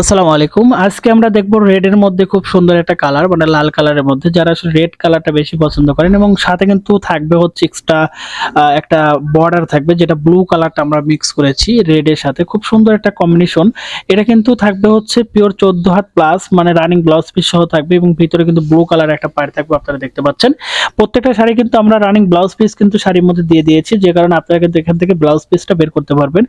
আসসালামু আলাইকুম। আজকে আমরা দেখব রেড এর মধ্যে খুব সুন্দর একটা কালার, মানে লাল কালারের মধ্যে যারা আসলে রেড কালারটা বেশি পছন্দ করেন, এবং সাথে কিন্তু থাকবে হচ্ছে এক্সট্রা একটা বর্ডার থাকবে, যেটা ব্লু কালারটা আমরা মিক্স করেছি রেড এর সাথে। খুব সুন্দর একটা কম্বিনেশন। এটা কিন্তু থাকবে হচ্ছে পিওর 14 হাত প্লাস, মানে রানিং ব্লাউজ পিস সহ থাকবে, এবং ভিতরে কিন্তু ব্লু কালার একটা পাড় থাকবে, আপনারা দেখতে পাচ্ছেন। প্রত্যেকটা শাড়ি কিন্তু আমরা রানিং ব্লাউজ পিস কিন্তু শাড়ির মধ্যে দিয়ে দিয়েছি, যে কারণে আপনারা কিন্তু এখান থেকে ব্লাউজ পিসটা বের করতে পারবেন।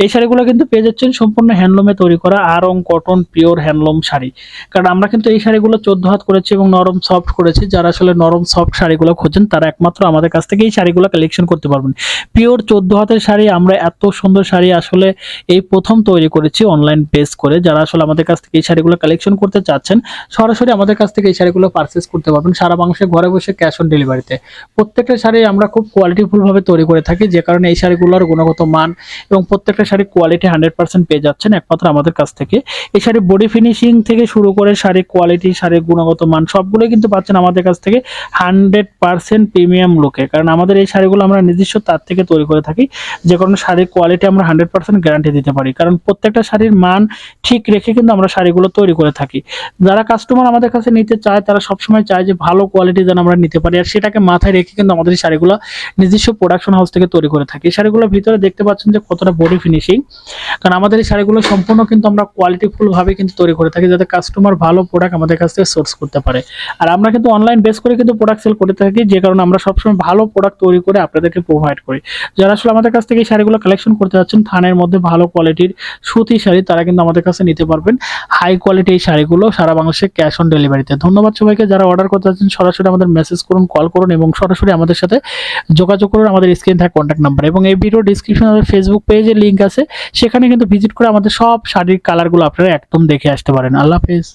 এই শাড়িগুলো কিন্তু পেয়ে যাচ্ছেন সম্পূর্ণ হ্যান্ডলুমে তৈরি করা Aarong cotton pure handloom sari. কারণ আমরা কিন্তু এই শাড়িগুলো 14 হাত করেছি এবং নরম সফট করেছি। যারা আসলে নরম সফট শাড়িগুলো খোঁজেন তারা একমাত্র আমাদের কাছ থেকে এই শাড়িগুলো কালেকশন করতে পারবেন। পিওর 14 হাতের শাড়ি, আমরা এত সুন্দর শাড়ি আসলে এই প্রথম তৈরি করেছি অনলাইন বেস করে। যারা আসলে আমাদের কাছ থেকে এই শাড়িগুলো কালেকশন করতে চাচ্ছেন, সরাসরি আমাদের কাছ থেকে এই শাড়িগুলো পারচেজ করতে পারবেন সারা বাংলাদেশে ঘরে বসে ক্যাশ অন ডেলিভারিতে। প্রত্যেকটা শাড়ি আমরা খুব কোয়ালিটিফুল ভাবে তৈরি করে থাকি, যে কারণে এই শাড়িগুলোর গুণগত মান এবং প্রত্যেকটা শাড়ি কোয়ালিটি 100% পেয়ে যাচ্ছেন একমাত্র আমাদের কাছ থেকে। এই শাড়ি বডি ফিনিশিং থেকে শুরু করে শাড়ি কোয়ালিটি, শাড়ির গুণগত মান সবগুলোই কিন্তু পাচ্ছেন আমাদের কাছ থেকে 100% প্রিমিয়াম লুকে। কারণ আমাদের এই শাড়িগুলো আমরা নিজস্ব তার থেকে তৈরি করে থাকি, যে কারণে শাড়ির কোয়ালিটি আমরা 100% গ্যারান্টি দিতে পারি। কারণ প্রত্যেকটা শাড়ির মান ঠিক রেখে কিন্তু আমরা শাড়িগুলো তৈরি করে থাকি। যারা কাস্টমার আমাদের কাছে নিতে চায় তারা সবসময় চায় যে ভালো কোয়ালিটি যেন আমরা নিতে পারি, আর সেটাকে মাথায় রেখে কিন্তু আমাদের এই শাড়িগুলো নিজস্ব প্রোডাকশন হাউস থেকে তৈরি করে থাকি। এই শাড়িগুলোর ভিতরে দেখতে পাচ্ছেন যে কতটা বডি ফিনিশিং। কারণ আমাদের এই শাড়িগুলো সম্পূর্ণ কিন্তু আমরা কোয়ালিটিফুল ভাবে কিন্তু তৈরি করে থাকি, যাতে কাস্টমার ভালো প্রোডাক্ট আমাদের কাছ থেকে সোর্স করতে পারে। আর আমরা কিন্তু অনলাইন বেস করে কিন্তু প্রোডাক্ট সেল করে থাকি, যে কারণে আমরা সবসময় ভালো প্রোডাক্ট তৈরি করে আপনাদেরকে প্রোভাইড করি। যারা আসলে আমাদের কাছ থেকে এই শাড়িগুলো কালেকশন করতে যাচ্ছেন, থানের মধ্যে ভালো কোয়ালিটির সুতি শাড়ি, তারা কিন্তু আমাদের কাছে নিতে পারবেন হাই কোয়ালিটি এই শাড়িগুলো সারা বাংলাদেশে ক্যাশ অন ডেলিভারিতে। ধন্যবাদ সবাইকে। যারা অর্ডার করতে যাচ্ছেন সরাসরি আমাদের মেসেজ করুন, কল করুন, এবং সরাসরি আমাদের সাথে যোগাযোগ করুন আমাদের স্ক্রিনে থাকা কন্ট্যাক্ট নাম্বার, এবং এই ভিডিও ডিসক্রিপশনে আমাদের ফেসবুক পেজের লিংক আছে, সেখানে কিন্তু ভিজিট করে আমাদের সব শাড়ির কালারগুলো আপনারা একদম দেখে আসতে পারেন। আল্লাহ হাফেজ।